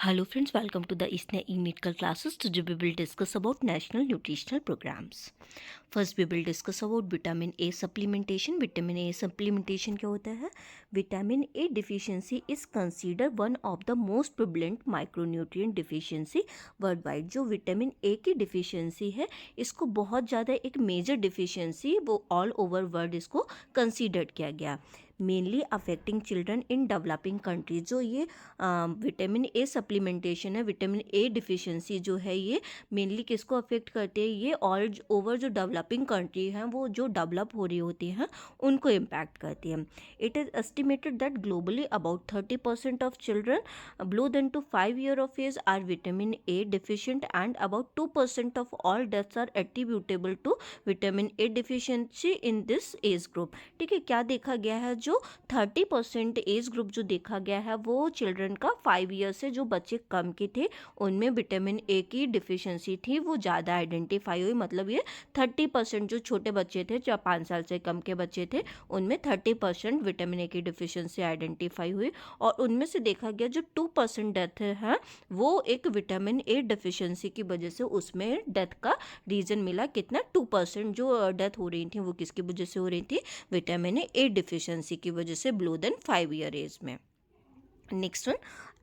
Hello friends, welcome to the ISNA e-medical classes. Today we will discuss about national nutritional programs. First we will discuss about vitamin A supplementation. Vitamin A supplementation क्या होता है? Vitamin A deficiency is considered one of the most prevalent micronutrient deficiency worldwide. जो vitamin A की deficiency है इसको बहुत ज़्यादा एक मेजर डिफिशियंसी वो ऑल ओवर वर्ल्ड इसको कंसिडर्ड किया गया, mainly affecting children in developing countries. जो ये विटामिन ए सप्लीमेंटेशन है, विटामिन ए डिफिशियंसी जो है ये मेनली किसको अफेक्ट करते हैं? ये ऑल ओवर जो डेवलपिंग कंट्री हैं वो जो डेवलप हो रही होती हैं उनको इम्पैक्ट करती है. It is estimated that globally about 30% of children below than to 5 year of age are vitamin A deficient and about 2% of all deaths are attributable to vitamin A deficiency in this age group. ठीक है, क्या देखा गया है? जो 30% age group जो देखा गया है वो चिल्ड्रन का 5 ईयर से जो बच्चे कम के थे उनमें विटामिन ए की डिफिशियंसी थी वो ज़्यादा आइडेंटिफाई हुई. मतलब ये 30% जो छोटे बच्चे थे, जो 5 साल से कम के बच्चे थे, उनमें 30% विटामिन ए की डिफिशियंसी आइडेंटिफाई हुई. और उनमें से देखा गया जो 2% डेथ है वो एक विटामिन ए डिफिशियंसी की वजह से उसमें डेथ का रीज़न मिला. कितना? 2% जो डेथ हो रही थी वो किसकी वजह से हो रही थी? विटामिन ए डिफिशियंसी की वजह से बिलो देन 5 ईयर एज में. Next one,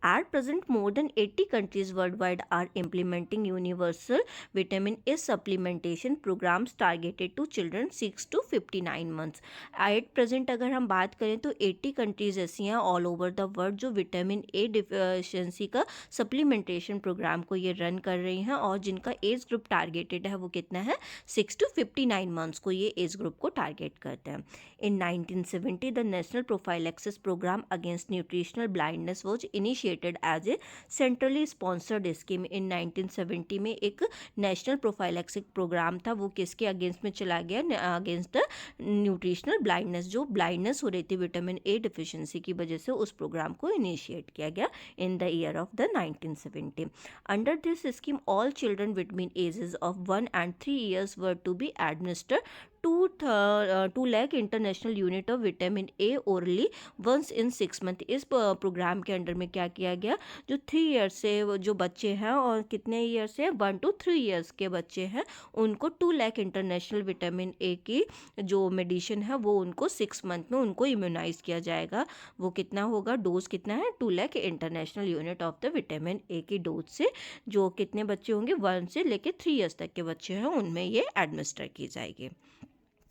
at present more than 80 countries worldwide are implementing universal vitamin A supplementation programs targeted to children 6 to 59 months. at present अगर हम बात करें तो 80 कंट्रीज़ ऐसी हैं ऑल ओवर द वर्ल्ड जो vitamin A deficiency का सप्लीमेंटेशन प्रोग्राम को ये रन कर रही हैं और जिनका एज ग्रुप टारगेटेड है वो कितना है? 6 to 59 मंथ्स को ये एज ग्रुप को टारगेट करते हैं. In 1970, the National Prophylaxis Program Against Nutritional Blindness was initiated as a centrally sponsored scheme. In 1970 में एक नेशनल प्रोफाइलैक्सिक प्रोग्राम था, वो किसके अगेंस्ट में चला गया? Against the nutritional blindness. जो ब्लाइंडनेस हो रही थी विटामिन ए डिफिशियंसी की वजह से उस प्रोग्राम को इनिशिएट किया गया in the year of the 1970. Under this scheme all children between ages of 1 and 3 years were to be administered 2 lakh international unit of vitamin A orally once in 6 month. इस programme के under में क्या किया गया? जो 3 year से जो बच्चे हैं और कितने ईयर से 1 to 3 ईयर्स के बच्चे हैं उनको 2 लाख इंटरनेशनल विटामिन ए की जो मेडिसिन है वो उनको 6 मंथ में उनको इम्यूनाइज किया जाएगा. वो कितना होगा? डोज कितना है? 2 lakh international unit of the vitamin A की डोज से जो कितने बच्चे होंगे 1 से लेके 3 ईयर्स तक के बच्चे हैं उनमें ये एडमिनिस्टर की जाएगी.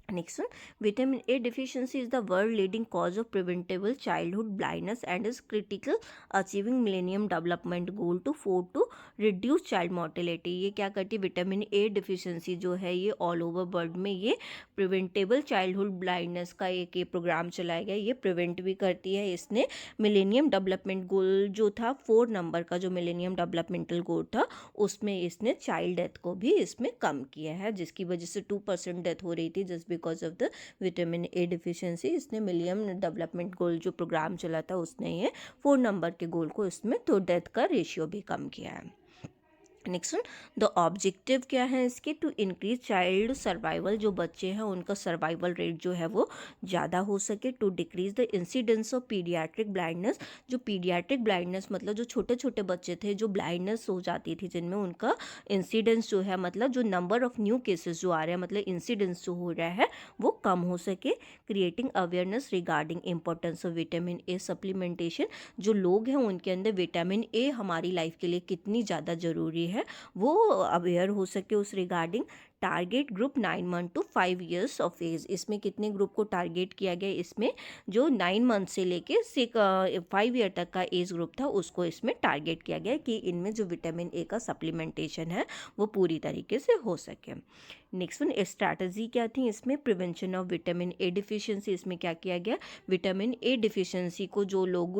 Next one, vitamin A deficiency is the world leading cause of preventable childhood blindness and is critical achieving Millennium Development Goal to 4 to reduce child mortality. ये क्या करती है? विटामिन ए डिफिशियंसी जो है ये ऑल ओवर वर्ल्ड में ये preventable childhood blindness का एक ये प्रोग्राम चलाया गया. ये प्रिवेंट भी करती है. इसने मिलेनियम डेवलपमेंट गोल जो था 4 नंबर का जो मिलेनियम डेवलपमेंटल गोल था उसमें इसने चाइल्ड डेथ को भी इसमें कम किया है, जिसकी वजह से 2% डेथ हो रही थी just because of the vitamin A deficiency. इसने मिलियम डेवलपमेंट गोल जो प्रोग्राम चला था उसने ये 4 नंबर के गोल को इसमें तो डेथ का रेशियो भी कम किया है. नेक्स्ट वन, द ऑब्जेक्टिव क्या है इसके? To increase child survival. जो बच्चे हैं उनका सर्वाइवल रेट जो है वो ज़्यादा हो सके. To decrease the incidence of paediatric blindness. जो पीडियाट्रिक ब्लाइंडनेस मतलब जो छोटे छोटे बच्चे थे जो ब्लाइंडनेस हो जाती थी जिनमें उनका इंसिडेंस जो है मतलब जो नंबर ऑफ न्यू केसेस जो आ रहे हैं मतलब इंसिडेंस जो हो रहा है वो कम हो सके. Creating awareness regarding importance of vitamin A supplementation. जो लोग हैं उनके अंदर विटामिन ए हमारी लाइफ के लिए कितनी ज़्यादा ज़रूरी है वो अवेयर हो सके उस regarding. Target group 9 month to 5 years of age. इसमें कितने ग्रुप को टारगेट किया गया? इसमें जो 9 मंथ से लेके 5 ईयर तक का एज ग्रुप था उसको इसमें टारगेट किया गया कि इनमें जो विटामिन ए का सप्लीमेंटेशन है वो पूरी तरीके से हो सके. नेक्स्ट वन, स्ट्रैटेजी क्या थी इसमें? Prevention of vitamin A deficiency. इसमें क्या किया गया? विटामिन ए डिफिशियंसी को जो लोग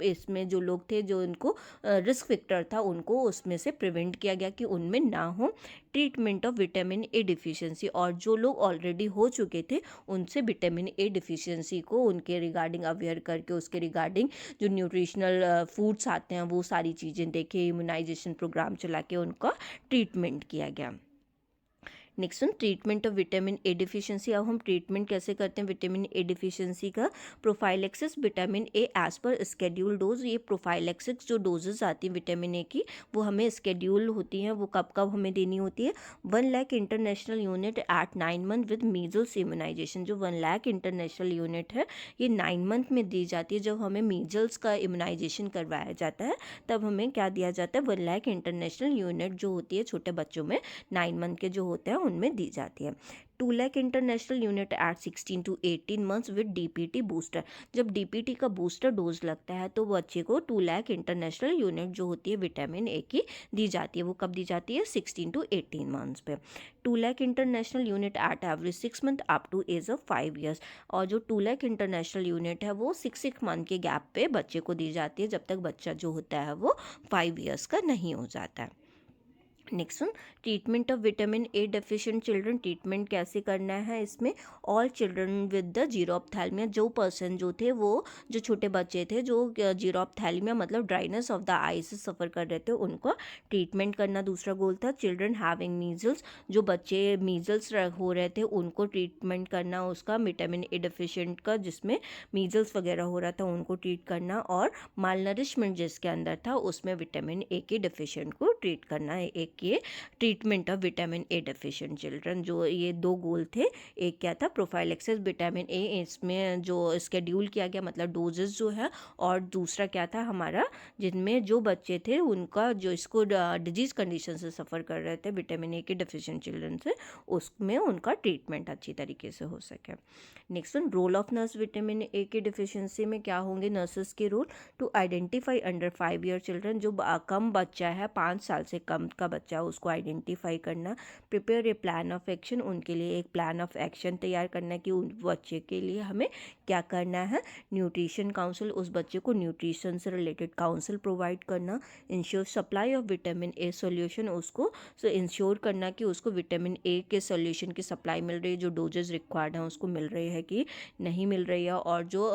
इसमें जो लोग थे जो उनको रिस्क फैक्टर था उनको उसमें से प्रिवेंट किया गया कि उनमें ना हो. Treatment of vitamin A deficiency. और जो लोग ऑलरेडी हो चुके थे उनसे विटामिन ए डिफिशियंसी को उनके रिगार्डिंग अवेयर करके उसके रिगार्डिंग जो न्यूट्रिशनल फूड्स आते हैं वो सारी चीज़ें देखे, इम्यूनाइजेशन प्रोग्राम चला के उनका ट्रीटमेंट किया गया. Next one treatment of vitamin A deficiency. अब हम ट्रीटमेंट कैसे करते हैं विटामिन ए डिफिशियंसी का। Prophylaxis vitamin A as per schedule dose. ये प्रोफाइलेक्सिस जो डोजेज आती हैं विटामिन ए की वो हमें स्केड्यूल होती हैं, वो कब कब हमें देनी होती है। 1 lakh international unit at 9 month with measles immunisation. जो 1 लाख इंटरनेशनल यूनिट है ये 9 मंथ में दी जाती है। जब हमें मीजल्स का इम्यूनाइजेशन करवाया जाता है तब हमें क्या दिया जाता है 1 लाख इंटरनेशनल यूनिट जो होती है छोटे बच्चों में 9 मंथ के जो होते हैं उनमें दी जाती है। 2 lakh international unit at 16 to 18 months with DPT booster. जब डीपीटी का बूस्टर डोज लगता है तो बच्चे को 2 लाख इंटरनेशनल यूनिट जो होती है विटामिन ए की दी जाती है। वो कब दी जाती है 16 to 18 months पे। 2 lakh international unit at every 6 month up to age of 5 years। और जो 2 लाख इंटरनेशनल यूनिट है वो 6 मंथ के गैप पे बच्चे को दी जाती है जब तक बच्चा जो होता है वो 5 years का नहीं हो जाता है। Next one treatment of vitamin A deficient children. Treatment कैसे करना है इसमें। All children with the जीरोप्थैल्मिया। जो पर्सन जो थे वो जो छोटे बच्चे थे जो जीरोप्थैल्मिया मतलब ड्राइनेस ऑफ द आई से सफ़र कर रहे थे उनको ट्रीटमेंट करना दूसरा गोल था। Children having measles. जो बच्चे मीजल्स हो रहे थे उनको ट्रीटमेंट करना उसका विटामिन ए डेफिशिएंट का, जिसमें मीजल्स वगैरह हो रहा था उनको ट्रीट करना। और मालनरिशमेंट जिसके अंदर था उसमें विटामिन ए के डेफिशिएंट को ट्रीट करना है। एक ये treatment of vitamin A deficient children, जो ये दो गोल थे। एक क्या था प्रोफाइलेक्सिस विटामिन ए, इसमें जो स्केड्यूल किया गया मतलब डोजेस जो है। और दूसरा क्या था हमारा जिनमें जो बच्चे थे उनका जो इसको डिजीज कंडीशन से सफ़र कर रहे थे विटामिन ए के डेफिशिएंट चिल्ड्रन से, उसमें उनका ट्रीटमेंट अच्छी तरीके से हो सके। Next one role of nurse vitamin A के डिफिशियंसी में क्या होंगे नर्सेस के role. To identify under 5 year children. जो कम बच्चा है 5 साल से कम का बच्चा उसको आइडेंटिफाई करना। Prepare a plan of action. उनके लिए एक प्लान ऑफ एक्शन तैयार करना कि उन बच्चे के लिए हमें क्या करना है। Nutrition council. उस बच्चे को न्यूट्रिशन से रिलेटेड काउंसिल प्रोवाइड करना। Ensure supply of vitamin A solution. उसको इंश्योर करना कि उसको विटामिन ए के सोल्यूशन की सप्लाई मिल रही है, जो डोजेज रिक्वायर्ड हैं उसको मिल रही है कि नहीं मिल रही है। और जो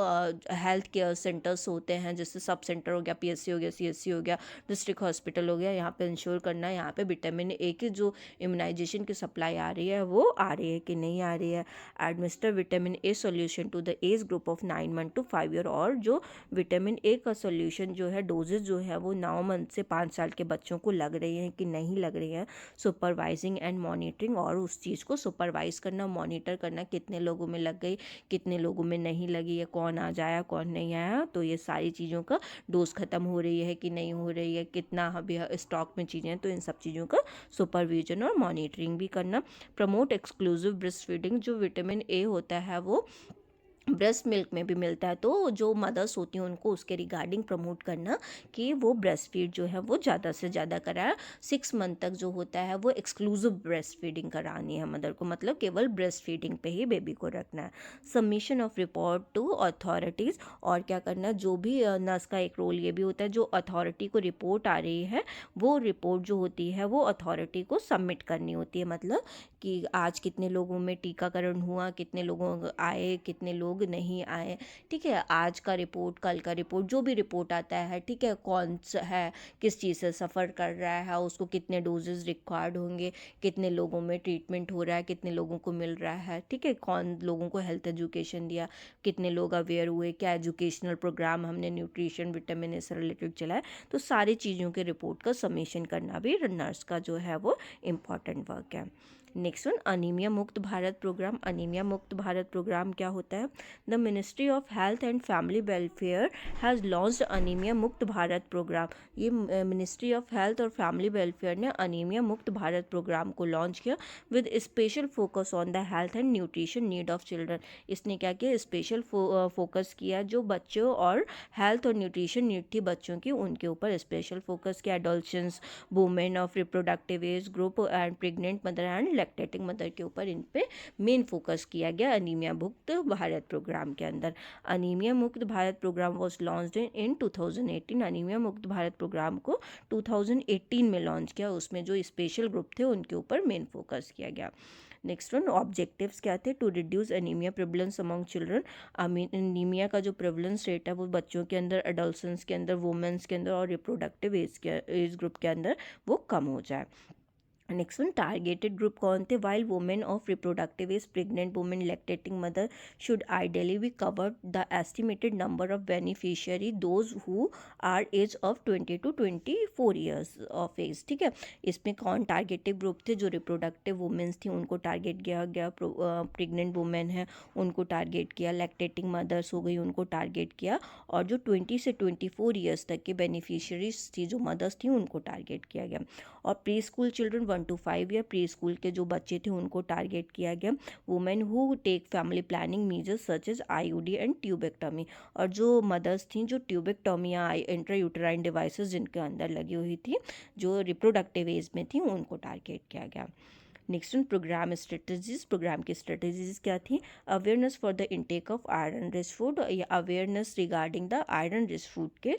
हेल्थ केयर सेंटर्स होते हैं जैसे सब सेंटर हो गया, पीएससी हो गया, सीएससी हो गया, डिस्ट्रिक्ट हॉस्पिटल हो गया, यहाँ पे इंश्योर करना है यहाँ पे विटामिन ए की जो इम्यूनाइजेशन की सप्लाई आ रही है वो आ रही है कि नहीं आ रही है। Administer vitamin A solution to the age group of 9 month to 5 year। और जो विटामिन ए का सोल्यूशन जो है डोजेज जो है वो 9 मंथ से 5 साल के बच्चों को लग रही हैं कि नहीं लग रही हैं। Supervising and monitoring. और उस चीज़ को सुपरवाइज करना, मॉनिटर करना, कितने लोगों में लग गई, कितने लोगों में नहीं लगी है, कौन आ जाया कौन नहीं आया। तो ये सारी चीज़ों का डोज ख़त्म हो रही है कि नहीं हो रही है, कितना अभी स्टॉक में चीज़ें हैं, तो इन सब चीज़ों का सुपरविजन और मॉनिटरिंग भी करना। Promote exclusive breast feeding. जो विटामिन ए होता है वो ब्रेस्ट मिल्क में भी मिलता है, तो जो मदर्स होती हैं उनको उसके रिगार्डिंग प्रमोट करना कि वो ब्रेस्ट फीड जो है वो ज़्यादा से ज़्यादा कराए। 6 मंथ तक जो होता है वो एक्सक्लूसिव ब्रेस्ट फीडिंग करानी है मदर को, मतलब केवल ब्रेस्ट फीडिंग पे ही बेबी को रखना है। Submission of report to authorities. और क्या करना है जो भी नर्स का एक रोल ये भी होता है, जो अथॉरिटी को रिपोर्ट आ रही है वो रिपोर्ट जो होती है वो अथॉरिटी को सबमिट करनी होती है। मतलब कि आज कितने लोगों में टीकाकरण हुआ, कितने लोगों आए, कितने लोग नहीं आए, ठीक है। आज का रिपोर्ट, कल का रिपोर्ट, जो भी रिपोर्ट आता है, ठीक है, कौन सा है, किस चीज़ से सफ़र कर रहा है, उसको कितने डोजेस रिक्वायर्ड होंगे, कितने लोगों में ट्रीटमेंट हो रहा है, कितने लोगों को मिल रहा है, ठीक है, कौन लोगों को हेल्थ एजुकेशन दिया, कितने लोग अवेयर हुए, क्या एजुकेशनल प्रोग्राम हमने न्यूट्रिशन विटामिन ए से रिलेटेड चलाए। तो सारी चीज़ों के रिपोर्ट का सबमिशन करना भी नर्स का जो है वो इम्पॉर्टेंट वर्क है। नेक्स्ट वन अनीमिया मुक्त भारत प्रोग्राम। अनीमिया मुक्त भारत प्रोग्राम क्या होता है। The ministry of health and family welfare has launched anaemia मुक्त भारत प्रोग्राम। ये मिनिस्ट्री ऑफ हेल्थ और फैमिली वेलफेयर ने अनीमिया मुक्त भारत प्रोग्राम को लॉन्च किया with special focus on the health and nutrition need of children. इसने क्या किया, स्पेशल फोकस किया जो बच्चों और हेल्थ और न्यूट्रिशन नीड थी बच्चों की, उनके ऊपर स्पेशल फोकस किया। Adolescence, women of reproductive age group and pregnant mother and lactating mother के ऊपर इन पे मेन फोकस किया गया अनीमिया मुक्त भारत प्रोग्राम के अंदर। अनीमिया मुक्त Bharat programme was launched in 2018। Anaemia मुक्त भारत प्रोग्राम को 2018 में लॉन्च किया। उसमें जो स्पेशल ग्रुप थे उनके ऊपर मेन फोकस किया गया। नेक्स्ट वन ऑब्जेक्टिव्स क्या थे। To reduce anaemia prevalence among children. Anaemia का जो प्रेवलेंस रेट है वो बच्चों के अंदर, एडोलसेंस के अंदर, वुमेन्स के अंदर और रिप्रोडक्टिव एज ग्रुप के अंदर वो कम हो जाए। नेक्स्ट वन, टारगेटेड ग्रुप कौन थे? While women of reproductive age, pregnant women, lactating mother should ideally be covered the estimated number of beneficiary those who are age of 20 to 24 years of age. ठीक है, इसमें कौन targeted group थे? जो reproductive women's थी उनको target किया गया, प्रेग्नेंट वुमेन है उनको टारगेट किया, लैक्टेटिंग मदर्स हो गई उनको टारगेट किया, और जो 20 से 24 ईयर्स तक के बेनिफिशियरीज थी जो मदर्स थी उनको टारगेट किया गया। और preschool children 1 to 5 year, preschool के जो बच्चे थे उनको टारगेट किया गया। Women who take family planning measures such as IUD and tubectomy, और जो मदर्स थी जो ट्यूबेक्टमी या इंट्रायूटेराइन डिवाइसेस जिनके अंदर लगी हुई थी जो रिप्रोडक्टिव एज में थी उनको टारगेट किया गया। Next one, programme strategies. Programme की स्ट्रेटजीज क्या थी? Awareness for the intake of iron rich food, या awareness regarding the iron rich food के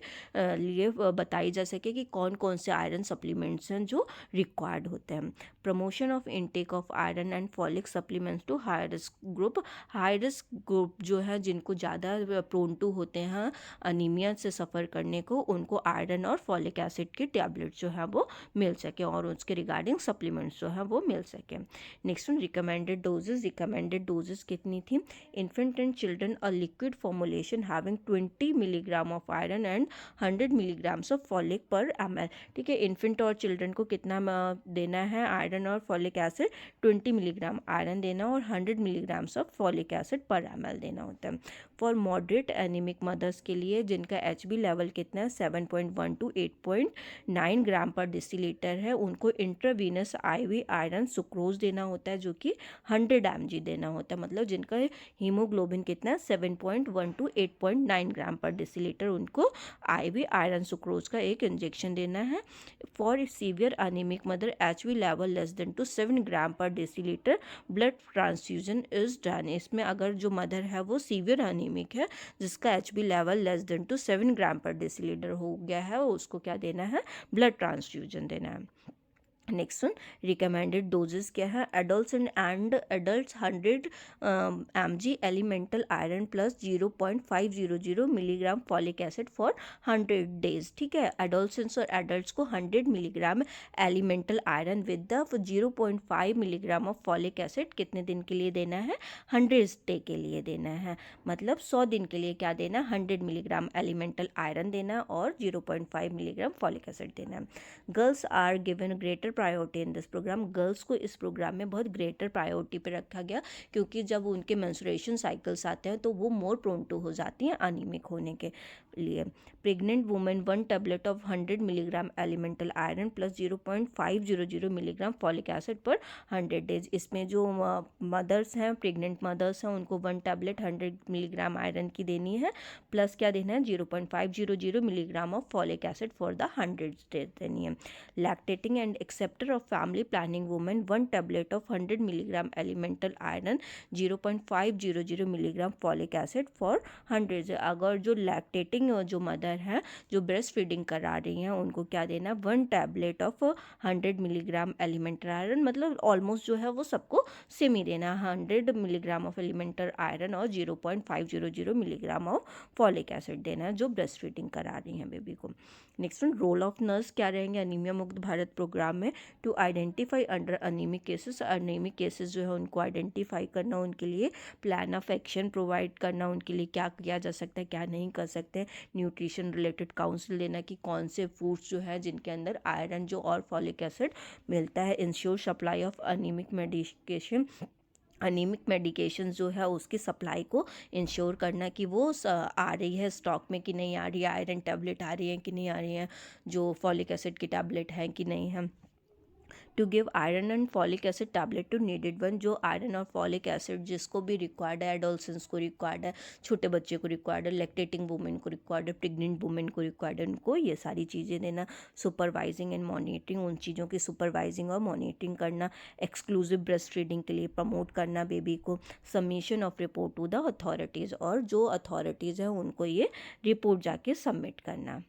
लिए बताई जा सके कि कौन कौन से आयरन सप्लीमेंट्स हैं जो रिक्वायर्ड होते हैं। Promotion of intake of iron and folic supplements to high risk group, high risk group जो है जिनको ज़्यादा प्रोन टू होते हैं अनीमिया से सफ़र करने को, उनको आयरन और फॉलिक एसिड के टैबलेट जो है वो मिल सके और उसके रिगार्डिंग सप्लीमेंट्स जो है वो मिल सके। Next one, recommended doses. Recommended doses कितनी थी? Infant and children a liquid formulation having 20 milligram of iron and 100 milligrams of folic per ml। ठीक है, इन्फेंट और चिल्ड्रन को कितना देना है आयरन और फॉलिक एसिड? 20 मिलीग्राम आयरन देना और 100 मिलीग्राम्स ऑफ फॉलिक एसिड पर ml देना होता है। फॉर मॉडरेट एनीमिक मदर्स के लिए जिनका HB लेवल कितना है 7.1 to 8.9 ग्राम पर डिसीलीटर है, उनको इंट्रावीनस IV आयरन सुक्रोज देना होता है जो कि 100 mg देना होता है। मतलब जिनका हीमोग्लोबिन कितना है 7.1 to 8.9 ग्राम पर डिसीलीटर, उनको IV आयरन सुक्रोज का एक इंजेक्शन देना है। For severe anaemic mother HB level less than to 7 gram per decilitre blood transfusion is done. इसमें अगर जो मदर है वो सीवियर अनीमिक है जिसका HB level less than to 7 gram per decilitre हो गया है, उसको क्या देना है? ब्लड ट्रांसफ्यूजन देना है। नेक्स्ट वन, रिकमेंडेड डोजेस क्या है? Adults and adults 100 mg elemental iron plus 0.500 milligram folic acid for 100 days. ठीक है, एडल्ट्स और एडल्ट्स को 100 milligram elemental iron with the 0.5 milligram of folic acid कितने दिन के लिए देना है? 100 डे के लिए देना है। मतलब 100 दिन के लिए क्या देना? 100 मिलीग्राम एलिमेंटल आयरन देना और 0.5 मिलीग्राम फॉलिक एसिड देना है। Girls are given greater priority in this programme. Girls को इस प्रोग्राम में बहुत ग्रेटर प्रायोरिटी पे रखा गया क्योंकि जब उनके मेंस्ट्रुएशन साइकिल्स आते हैं तो वो मोर प्रोन टू हो जाती हैं अनीमिक होने के लिए। Pregnant women 1 tablet of 100 milligram elemental iron plus 0.500 milligram folic acid पर 100 डेज। इसमें जो मदर्स हैं, प्रेग्नेंट मदर्स हैं, उनको 1 टैबलेट 100 मिलीग्राम आयरन की देनी है प्लस क्या देना है? 0.500 milligram of folic acid for the 100 days देनी है। Lactating and acceptor of family planning women 1 tablet of 100 milligram elemental iron 0.500 milligram folic acid for 100। अगर जो लैक्टेटिंग जो मदर है जो ब्रेस्ट फीडिंग करा रही हैं उनको क्या देना? 1 tablet of 100 milligram elemental iron, मतलब ऑलमोस्ट जो है वो सबको सेम ही देना, 100 मिलीग्राम ऑफ एलिमेंटल आयरन और 0.500 मिलीग्राम ऑफ फॉलिक एसिड देना है जो ब्रेस्ट फीडिंग करा रही हैं बेबी को। Next one, role of nurse क्या रहेंगे अनीमिया मुक्त भारत प्रोग्राम में? To identify under anaemic cases, anaemic cases जो है उनको आइडेंटिफाई करना, उनके लिए प्लान ऑफ एक्शन प्रोवाइड करना, उनके लिए क्या किया जा सकता है क्या नहीं कर सकते, न्यूट्रिशन रिलेटेड काउंसिल देना कि कौन से फूड्स जो है जिनके अंदर आयरन जो और फॉलिक एसिड मिलता है, ensure supply of anaemic medication, anaemic medication जो है उसकी सप्लाई को इंश्योर करना कि वो आ रही है स्टॉक में कि नहीं आ रही है, आयरन टैबलेट आ रही है कि नहीं आ रही है, जो फॉलिक एसिड की टैबलेट हैं कि नहीं है। To give iron and folic acid tablet to needed one, जो आयरन और फॉलिक एसिड जिसको भी रिक्वायर्ड है, एडोलसेंस को रिक्वायर्ड है, छोटे बच्चे को रिक्वायर्ड है, लैक्टेटिंग वुमेन को रिक्वायर्ड है, प्रेग्नेंट वुमेन को रिक्वायर्ड है, उनको ये सारी चीज़ें देना। सुपरवाइजिंग एंड मॉनिटरिंग, उन चीज़ों की सुपरवाइजिंग और मॉनिटरिंग करना। एक्सक्लूसिव ब्रेस्ट फीडिंग के लिए प्रमोट करना बेबी को। Submission of report to the authorities, और जो अथॉरिटीज़ हैं उनको ये रिपोर्ट जाके सबमिट करना।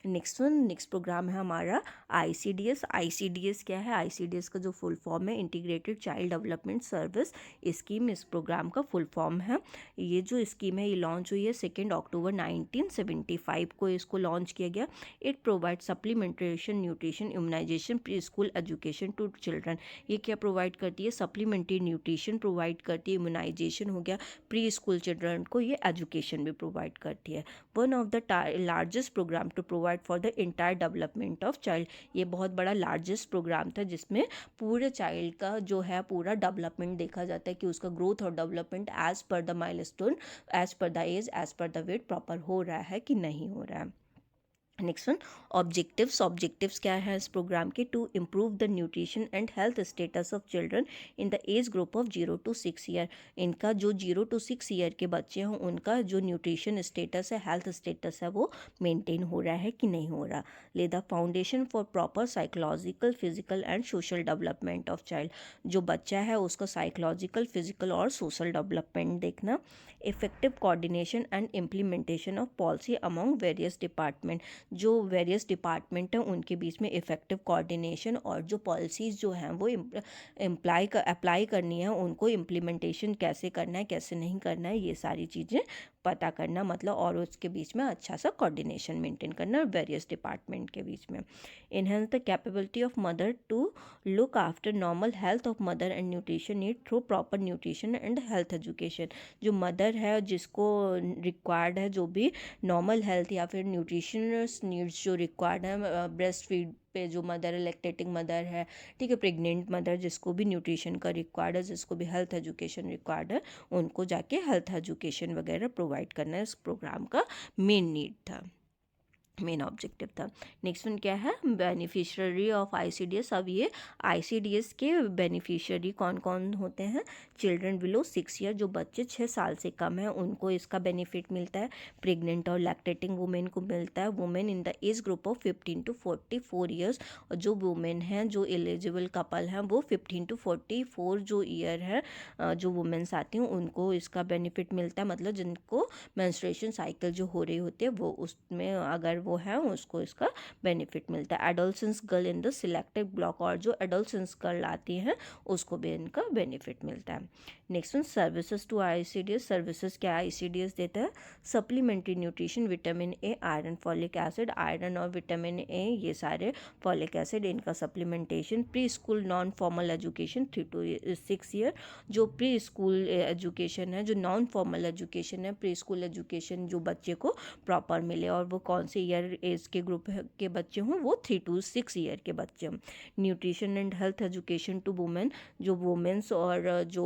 नेक्स्ट प्रोग्राम है हमारा ICDS। ICDS क्या है? ICDS का जो फुल फॉर्म है integrated child development service scheme, इस प्रोग्राम का फुल फॉर्म है। ये जो स्कीम है ये लॉन्च हुई है 2 अक्टूबर 1975 को इसको लॉन्च किया गया। It provide supplementation nutrition immunisation preschool education to children. ये क्या प्रोवाइड करती है? सप्लीमेंट्री न्यूट्रिशन प्रोवाइड करती है, इम्यूनाइजेशन हो गया, प्री स्कूल चिल्ड्रन को ये एजुकेशन भी प्रोवाइड करती है। One of the largest programme to provide for the entire development of child. ये बहुत बड़ा लार्जेस्ट प्रोग्राम था जिसमें पूरे चाइल्ड का जो है पूरा डेवलपमेंट देखा जाता है कि उसका ग्रोथ और development as per the milestone, as per the age, as per the weight proper हो रहा है कि नहीं हो रहा है। नेक्स्ट वन, ऑब्जेक्टिव्स क्या है इस प्रोग्राम के? To improve the nutrition and health status of children in the age group of 0 to 6 year. इनका जो 0 to 6 ईयर के बच्चे हैं उनका जो न्यूट्रिशन स्टेटस है, हेल्थ स्टेटस है, वो मेंटेन हो रहा है कि नहीं हो रहा। ले the foundation for proper psychological, physical and social development of child. जो बच्चा है उसका साइकोलॉजिकल, फिजिकल और सोशल डेवलपमेंट देखना। Effective coordination and implementation of policy among various department. जो वेरियस डिपार्टमेंट हैं उनके बीच में इफ़ेक्टिव कोऑर्डिनेशन और जो पॉलिसीज़ जो हैं वो अप्लाई करनी है, उनको इम्प्लीमेंटेशन कैसे करना है, कैसे नहीं करना है, ये सारी चीज़ें पता करना, मतलब और उसके बीच में अच्छा सा कोऑर्डिनेशन मेंटेन करना वेरियस डिपार्टमेंट के बीच में। Enhance the capability of mother to look after normal health of mother and nutrition need through proper nutrition and health education. जो मदर है जिसको रिक्वायर्ड है जो भी नॉर्मल हेल्थ या फिर न्यूट्रिशनस नीड्स जो रिक्वायर्ड है, ब्रेस्ट फीड पे जो मदर है, लैक्टेटिंग मदर है, ठीक है, प्रेग्नेंट मदर जिसको भी न्यूट्रिशन का रिक्वायर्ड है, जिसको भी हेल्थ एजुकेशन रिक्वायर्ड है, उनको जाके हेल्थ एजुकेशन वगैरह प्रोवाइड करना इस प्रोग्राम का मेन नीड था, मेन ऑब्जेक्टिव था। नेक्स्ट वन क्या है? Beneficiary of ICDS। अब ये ICDS के बेनिफिशियरी कौन कौन होते हैं? चिल्ड्रन बिलो 6 ईयर, जो बच्चे 6 साल से कम हैं उनको इसका बेनिफिट मिलता है। प्रेग्नेंट और लैक्टेटिंग वुमेन को मिलता है। Women in the age group of 15 to 44 years. और जो वुमेन हैं जो एलिजिबल कपल हैं वो 15 to 44 जो ईयर है, जो वुमेन्स आती हैं उनको इसका बेनिफिट मिलता है। मतलब जिनको मेंस्ट्रुएशन साइकिल जो हो रही होती है वो उसमें अगर वो है उसको इसका बेनिफिट मिलता है। Adolescence girl in the selected block, और जो एडोलसेंस गर्ल आती हैं उसको भी इनका बेनिफिट मिलता है। Next one, services to ICDS। Services क्या ICDS देता है? Supplementary nutrition, vitamin A, iron, folic acid. Iron और विटामिन ए ये सारे, फॉलिक एसिड, इनका supplementation. Preschool non formal education 3 to 6 year. जो प्री स्कूल एजुकेशन है, जो नॉन फॉर्मल एजुकेशन है, प्री स्कूल एजुकेशन जो बच्चे को प्रॉपर मिले और वो कौन से ईयर एज के ग्रुप के बच्चे हों, वो 3 to 6 ईयर के बच्चे हों। Nutrition and health education to women. जो वुमेन्स और जो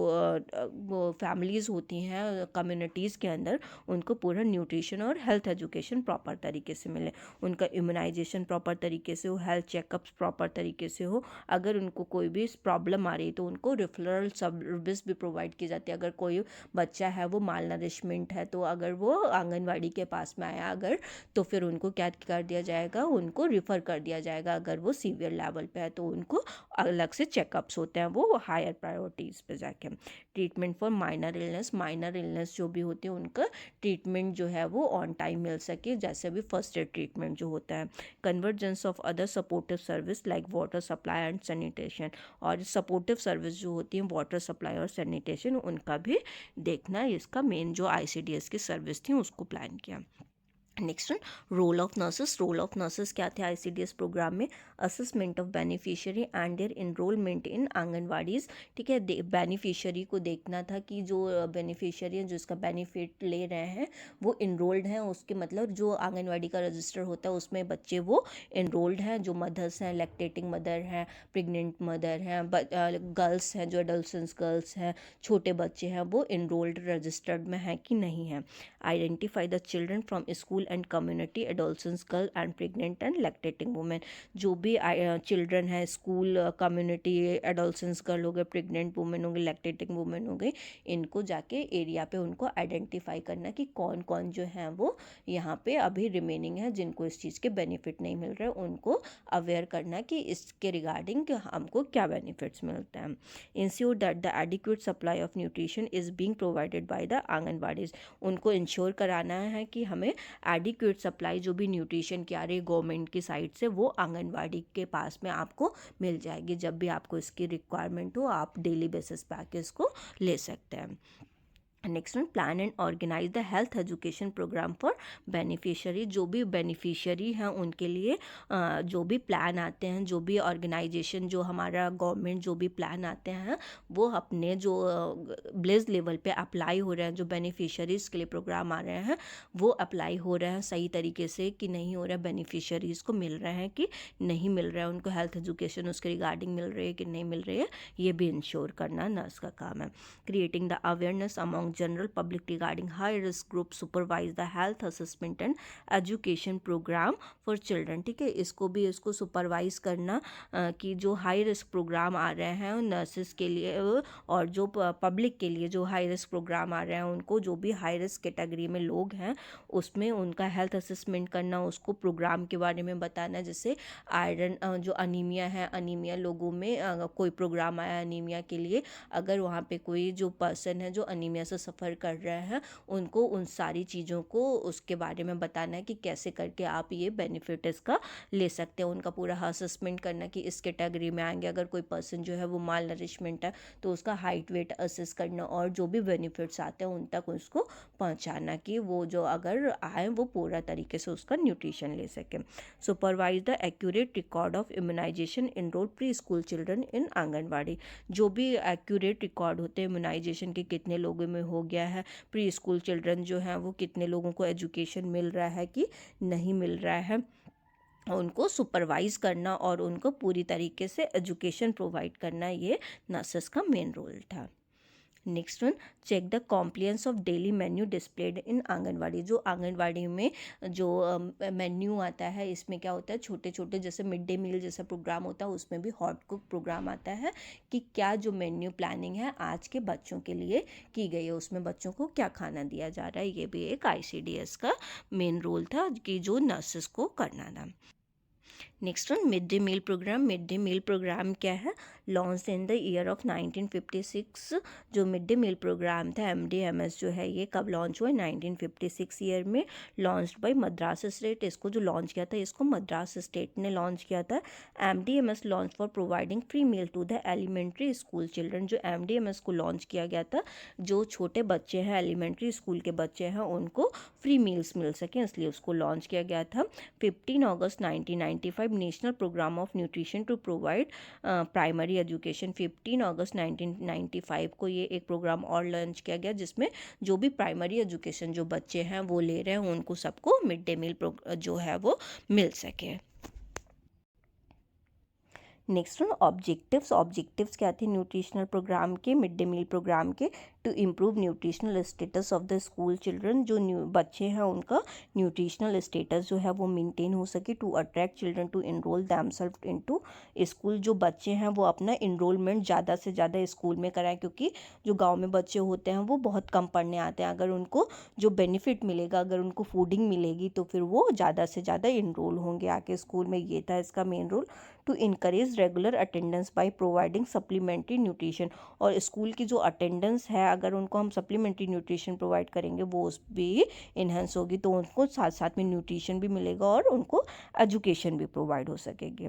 वो फैमिलीज़ होती हैं कम्युनिटीज़ के अंदर, उनको पूरा न्यूट्रिशन और हेल्थ एजुकेशन प्रॉपर तरीके से मिले। उनका इम्यूनाइजेशन प्रॉपर तरीके से हो, हेल्थ चेकअप्स प्रॉपर तरीके से हो। अगर उनको कोई भी प्रॉब्लम आ रही है तो उनको रेफरल सर्विस भी प्रोवाइड की जाती है। अगर कोई बच्चा है वो माल नरिशमेंट है तो अगर वो आंगनवाड़ी के पास में आया अगर, तो फिर उनको क्या कर दिया जाएगा, उनको रिफ़र कर दिया जाएगा। अगर वो सीवियर लेवल पे है तो उनको अलग से चेकअप्स होते हैं वो हायर प्रायोरिटीज़ पे जाके। Treatment for minor illness. Minor illness जो भी होती है उनका ट्रीटमेंट जो है वो ऑन टाइम मिल सके, जैसे भी फर्स्ट एड ट्रीटमेंट जो होता है। Convergence of other supportive service like water supply and sanitation. और सपोर्टिव सर्विस जो होती है वाटर सप्लाई और सैनिटेशन, उनका भी देखना इसका मेन जो ICDS की सर्विस थी उसको प्लान किया। Next one, role of nurses. Role of nurses क्या थे ICDS प्रोग्राम में? Assessment of beneficiary and their enrolment in anganwadis. ठीक है, बेनिफिशियरी को देखना था कि जो बेनिफिशियरी हैं जो इसका बेनिफिट ले रहे हैं वो इनरोल्ड हैं, उसके मतलब जो आंगनवाड़ी का रजिस्टर होता है उसमें बच्चे वो इनरोल्ड हैं। जो मदर्स हैं, लैक्टेटिंग मदर हैं, प्रेग्नेंट मदर हैं, गर्ल्स हैं, जो एडोलसेंस गर्ल्स हैं, छोटे बच्चे हैं, वो इनरोल्ड रजिस्टर्ड में हैं कि नहीं हैं। Identify the children from school and community, adolescence girl and pregnant and lactating women. जो भी चिल्ड्रन है स्कूल, कम्युनिटी, एडोलसेंस गर्ल हो गए, प्रेग्नेंट वुमेन हो गई, लैक्टेटिंग वुमेन हो गई, इनको जाके एरिया पे उनको आइडेंटिफाई करना कि कौन कौन जो हैं वो यहाँ पे अभी रिमेनिंग है जिनको इस चीज़ के बेनिफिट नहीं मिल रहे, उनको अवेयर करना कि इसके रिगार्डिंग हमको क्या बेनिफिट्स मिलते हैं। Ensure that the adequate supply of nutrition is being provided by the anganwadis. उनको इंश्योर कराना है कि हमें एडिक्वेट सप्लाई जो भी न्यूट्रिशन की आ रही है गवर्नमेंट की साइड से वो आंगनवाड़ी के पास में आपको मिल जाएगी। जब भी आपको इसकी रिक्वायरमेंट हो आप डेली बेसिस पे आके इसको ले सकते हैं। Next one, plan and organise the health education programme for beneficiary. जो भी बेनिफिशियरी हैं उनके लिए जो भी प्लान आते हैं, जो भी ऑर्गेनाइजेशन जो हमारा गवर्नमेंट जो भी प्लान आते हैं वो अपने जो विलेज लेवल पे अप्लाई हो रहे हैं, जो बेनिफिशियरीज के लिए प्रोग्राम आ रहे हैं वो अप्लाई हो रहे हैं सही तरीके से कि नहीं हो रहा है, बेनिफिशियरीज़ को मिल रहे हैं कि नहीं मिल रहा है, उनको हेल्थ एजुकेशन उसके रिगार्डिंग मिल रही है कि नहीं मिल रही है, ये भी इंश्योर करना नर्स का काम है। Creating the awareness among general public regarding high risk group, supervise the health assessment and education program for children। ठीक है, इसको सुपरवाइज करना कि जो हाई रिस्क प्रोग्राम आ रहे हैं नर्सेस के लिए और जो पब्लिक के लिए जो हाई रिस्क प्रोग्राम आ रहे हैं उनको, जो भी हाई रिस्क कैटेगरी में लोग हैं उसमें उनका हेल्थ असेसमेंट करना, उसको प्रोग्राम के बारे में बताना। जैसे आयरन जो अनीमिया है, अनीमिया लोगों में कोई प्रोग्राम आया अनीमिया के लिए, अगर वहाँ पे कोई जो पर्सन है जो अनीमिया से सफ़र कर रहे हैं उनको उन सारी चीज़ों को उसके बारे में बताना है कि कैसे करके आप ये बेनिफिट इसका ले सकते हैं। उनका पूरा असेसमेंट करना कि इस कैटेगरी में आएंगे। अगर कोई पर्सन जो है वो माल नरिशमेंट है तो उसका हाइट वेट असेस करना और जो भी बेनिफिट्स आते हैं उन तक उसको पहुंचाना कि वो जो अगर आए वो पूरा तरीके से उसका न्यूट्रिशन ले सके। Supervise the accurate record of immunisation enrol preschool children in anganwadi. जो भी एक्यूरेट रिकॉर्ड होते हैं इम्यूनाइजेशन के, कितने लोगों में हो गया है, प्री स्कूल चिल्ड्रन जो हैं वो कितने लोगों को एजुकेशन मिल रहा है कि नहीं मिल रहा है, उनको सुपरवाइज करना और उनको पूरी तरीके से एजुकेशन प्रोवाइड करना, ये नर्सेस का मेन रोल था। Next one, check the compliance of daily menu displayed in anganwadi. जो आंगनवाड़ी में जो मेन्यू आता है इसमें क्या होता है, छोटे छोटे जैसे मिड डे मील जैसा प्रोग्राम होता है उसमें भी हॉट कुक प्रोग्राम आता है कि क्या जो मेन्यू प्लानिंग है आज के बच्चों के लिए की गई है, उसमें बच्चों को क्या खाना दिया जा रहा है। ये भी एक ICDS का मेन रोल था कि जो नर्सेस को करना था। Next one, mid day meal programme. Mid day meal programme क्या है, launch in the year of 1956। जो मिड डे मील प्रोग्राम था MDMS जो है ये कब लॉन्च हुआ, 1956 ईयर में लॉन्च बाय मद्रास स्टेट। इसको जो लॉन्च किया था इसको मद्रास स्टेट ने लॉन्च किया था। MDMS launch for providing free meal to the elementary school children. जो MDMS को लॉन्च किया गया था, जो छोटे बच्चे हैं एलिमेंट्री स्कूल के बच्चे हैं उनको फ्री मील्स मिल सकें, इसलिए उसको लॉन्च किया गया था। 15 अगस्त 1995 national programme of nutrition to provide primary education. 15 अगस्त 1995 को ये एक प्रोग्राम और लॉन्च किया गया जिसमें जो भी प्राइमरी एजुकेशन जो बच्चे हैं वो ले रहे हैं उनको सबको मिड डे मील जो है वो मिल सके। नेक्स्ट वन, ऑब्जेक्टिव्स क्या थे न्यूट्रिशनल प्रोग्राम के, मिड डे मील प्रोग्राम के, to improve nutritional status of the school children. जो बच्चे हैं उनका न्यूट्रिशनल स्टेटस जो है वो मेंटेन हो सके। To attract children to enrol themself into school. जो बच्चे हैं वो अपना इनरोलमेंट ज़्यादा से ज़्यादा स्कूल में कराएं, क्योंकि जो गाँव में बच्चे होते हैं वो बहुत कम पढ़ने आते हैं। अगर उनको जो बेनिफिट मिलेगा, अगर उनको फूडिंग मिलेगी तो फिर वो ज़्यादा से ज़्यादा इनरोल होंगे आके स्कूल में। ये था इसका main role. To encourage regular attendance by providing supplementary nutrition. और स्कूल की जो अटेंडेंस है अगर उनको हम सप्लीमेंट्री न्यूट्रिशन प्रोवाइड करेंगे वो उस भी इन्हेंस होगी, तो उनको साथ साथ में न्यूट्रिशन भी मिलेगा और उनको एजुकेशन भी प्रोवाइड हो सकेगी।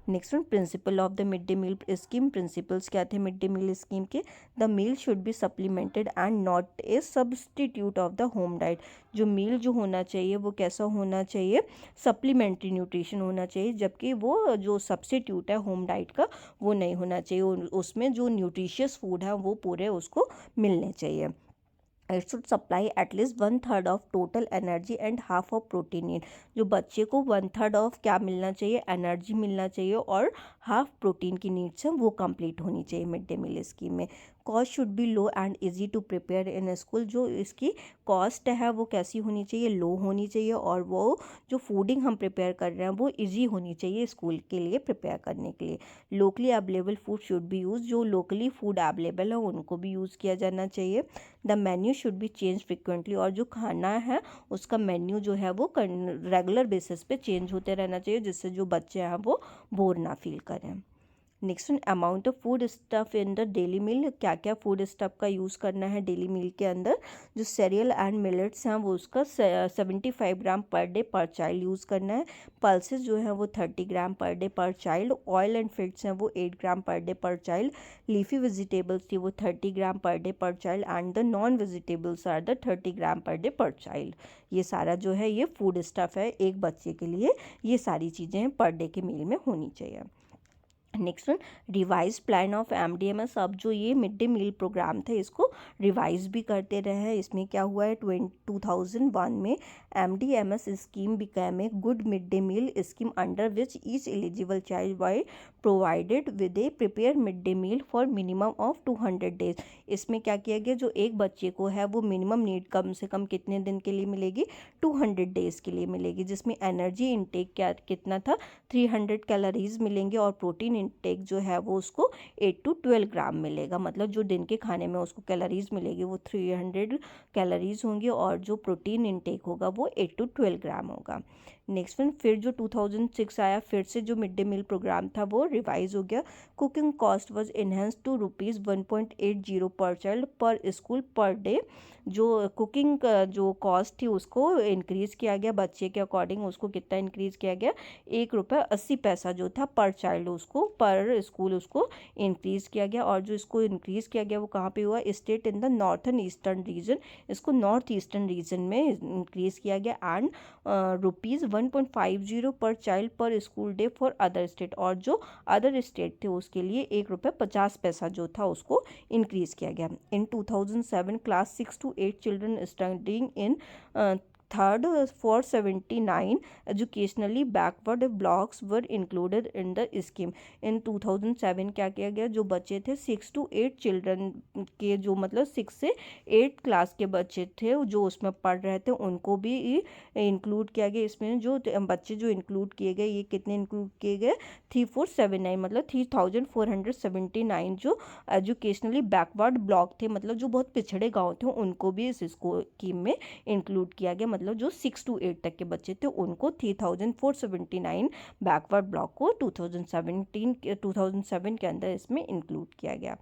Next one, principle of the mid day meal scheme. Principles क्या थे मिड डे मील स्कीम के, the meal should be supplemented and not a substitute of the home diet. जो मील जो होना चाहिए वो कैसा होना चाहिए, सप्लीमेंट्री न्यूट्रिशन होना चाहिए, जबकि वो जो सब्सटीट्यूट है होम डाइट का वो नहीं होना चाहिए। उसमें जो न्यूट्रिशियस फूड है वो पूरे उसको मिलने चाहिए। It should supply at least 1/3 of total energy and half of protein need. जो बच्चे को 1/3 ऑफ क्या मिलना चाहिए, एनर्जी मिलना चाहिए और हाफ प्रोटीन की नीड्स हैं वो कंप्लीट होनी चाहिए मिड डे मील स्कीम में। Cost should be low and easy to prepare in school. जो इसकी कॉस्ट है वो कैसी होनी चाहिए, लो होनी चाहिए, और वो जो फूडिंग हम प्रिपेयर कर रहे हैं वो इजी होनी चाहिए स्कूल के लिए प्रिपेयर करने के लिए। Locally available food should be use. जो लोकली फूड अवेलेबल है उनको भी यूज़ किया जाना चाहिए। The menu should be change frequently. और जो खाना है उसका मेन्यू जो है वो रेगुलर बेसिस पे चेंज होते रहना चाहिए, जिससे जो बच्चे हैं वो बोर ना फील करें। Next one, amount of food stuff in the daily meal, क्या क्या फूड स्टफ का यूज़ करना है डेली मील के अंदर। जो सीरियल एंड मिलेट्स हैं वो उसका 75 ग्राम per day per child use करना है। पल्सेस जो है वो 30 gram per day per child. Oil and fats हैं वो 8 ग्राम per day per child. Leafy vegetables थी वो 30 gram per day per child and the non vegetables are the 30 gram per day per child. ये सारा जो है ये फूड स्टफ है एक बच्चे के लिए, ये सारी चीज़ें पर डे के मील में होनी चाहिए। Next one, revise plan of MDMS. अब जो ये मिड डे मील प्रोग्राम था इसको रिवाइज भी करते रहे हैं। इसमें क्या हुआ है, 2001 में MDMS scheme became a good mid day meal scheme under which each eligible child was provided with a prepare mid day meal for minimum of 200 days. इसमें क्या किया गया, जो एक बच्चे को है वो मिनिमम नीड कम से कम कितने दिन के लिए मिलेगी, 200 डेज के लिए मिलेगी, जिसमें एनर्जी इनटेक क्या कितना था, 300 कैलोरीज मिलेंगे और प्रोटीन इनटेक जो है वो उसको 8 to 12 ग्राम मिलेगा। मतलब जो दिन के खाने में उसको कैलोरीज मिलेगी वो 300 कैलोरीज होंगी और जो प्रोटीन इनटेक होगा वो 8 to 12 ग्राम होगा। नेक्स्ट वन, फिर जो 2006 आया फिर से जो मिड डे मील प्रोग्राम था वो रिवाइज हो गया। Cooking cost was enhance to ₹1.80 per child पर स्कूल पर डे। जो कुकिंग का जो कॉस्ट थी उसको इंक्रीज़ किया गया, बच्चे के अकॉर्डिंग उसको कितना इंक्रीज़ किया गया, ₹1.80 जो था पर चाइल्ड उसको पर स्कूल उसको इंक्रीज़ किया गया। और जो इसको इंक्रीज़ किया गया वो कहाँ पे हुआ, state in the northern eastern region, इसको नॉर्थ ईस्टर्न रीजन में इंक्रीज़ किया गया। एंड ₹1.50 पर चाइल्ड पर school day for other state, और जो अदर स्टेट थे उसके लिए ₹1.50 जो था उसको इंक्रीज़ किया गया। In 2007 class 6 to 8 children studying in third 479 educationally backward blocks were included in the scheme. In 2007 क्या किया गया, जो बच्चे थे 6 to 8 चिल्ड्रन के, जो मतलब 6 से 8 क्लास के बच्चे थे जो उसमें पढ़ रहे थे उनको भी इंक्लूड किया गया। इसमें जो बच्चे जो इंक्लूड किए गए, ये कितने इंक्लूड किए गए, 3479, मतलब 3479 जो एजुकेशनली बैकवर्ड ब्लॉक थे, मतलब जो बहुत पिछड़े गांव थे उनको भी इस स्कीम में इंक्लूड किया गया। मतलब जो 6 to 8 तक के बच्चे थे उनको 3479 बैकवर्ड ब्लॉक को 2007 के अंदर इसमें इंक्लूड किया गया।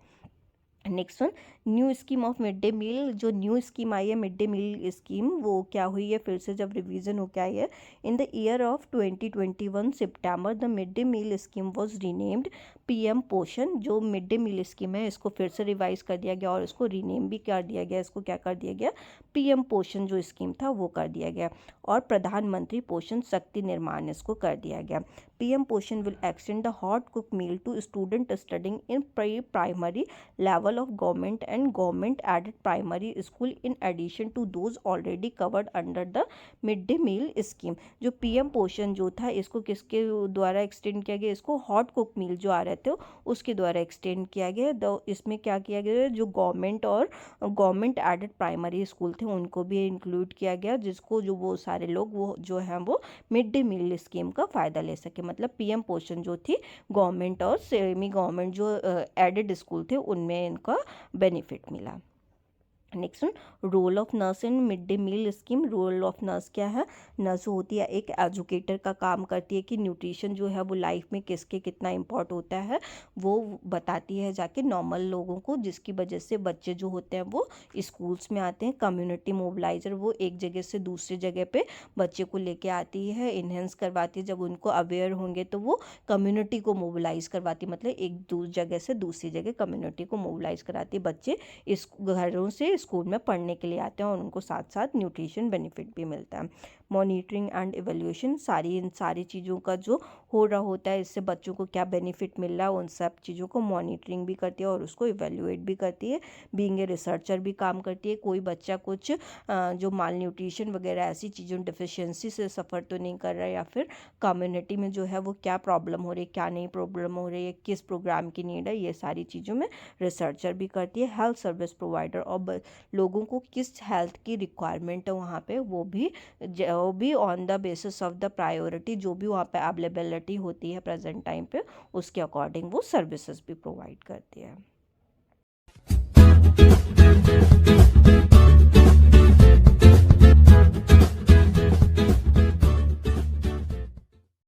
Next one, new scheme of mid day meal. जो न्यू स्कीम आई है मिड डे मील स्कीम वो क्या हुई है, फिर से जब रिवीजन हो के आई है, in the year of 2021 September the mid day meal scheme was renamed PM Poshan. जो मिड डे मील स्कीम है इसको फिर से रिवाइज कर दिया गया और इसको रीनेम भी कर दिया गया, इसको क्या कर दिया गया, पीएम पोषण जो स्कीम था वो कर दिया गया, और प्रधानमंत्री पोषण शक्ति निर्माण इसको कर दिया गया। PM Poshan will extend the hot cook meal to student studying in pre primary level of government and government added primary school in addition to those already covered under the mid day meal scheme। जो PM Poshan जो था इसको किसके द्वारा extend किया गया, इसको hot cook मील जो आ रहे थे उसके द्वारा एक्सटेंड किया गया। इसमें क्या किया गया, जो गवर्नमेंट और गवर्नमेंट एडेड प्राइमरी स्कूल थे उनको भी इंक्लूड किया गया, जिसको जो वो सारे लोग वो जो हैं वो मिड डे मील स्कीम का फ़ायदा ले सके। मतलब पीएम पोषण जो थी गवर्नमेंट और सेमी गवर्नमेंट जो एडेड स्कूल थे उनमें इनका बेनिफिट मिला। Next one, role of nurse in mid day meal scheme. Role of nurse क्या है, नर्स होती है एक एजुकेटर का काम करती है कि न्यूट्रिशन जो है वो लाइफ में किसके कितना इम्पोर्ट होता है वो बताती है जाके नॉर्मल लोगों को, जिसकी वजह से बच्चे जो होते हैं वो स्कूल्स में आते हैं। कम्युनिटी मोबिलाइजर, वो एक जगह से दूसरी जगह पे बच्चे को लेके आती है, इन्हेंस करवाती है। जब उनको अवेयर होंगे तो वो कम्युनिटी को मोबिलाइज करवाती है, मतलब एक जगह से दूसरी जगह कम्युनिटी को मोबिलाइज कराती है। बच्चे इस घरों से स्कूल में पढ़ने के लिए आते हैं और उनको साथ साथ न्यूट्रिशन बेनिफिट भी मिलता है। मॉनिटरिंग एंड इवैल्यूएशन, इन सारी चीज़ों का जो हो रहा होता है, इससे बच्चों को क्या बेनिफिट मिल रहा है उन सब चीज़ों को मॉनिटरिंग भी करती है और उसको इवैल्यूएट भी करती है। बीइंग ए रिसर्चर भी काम करती है। कोई बच्चा कुछ जो माल न्यूट्रिशन वगैरह ऐसी चीज़ों डिफिशियंसी से सफ़र तो नहीं कर रहा है, या फिर कम्युनिटी में जो है वो क्या प्रॉब्लम हो रही है, क्या नहीं प्रॉब्लम हो रही है, किस प्रोग्राम की नीड है, ये सारी चीज़ों में रिसर्चर भी करती है। हेल्थ सर्विस प्रोवाइडर, और लोगों को किस हेल्थ की रिक्वायरमेंट है वहाँ पे वो भी on the basis of the priority जो भी वहाँ पे अवेलेबिलिटी होती है प्रेजेंट टाइम पे उसके अकॉर्डिंग वो सर्विसेज भी प्रोवाइड करती है।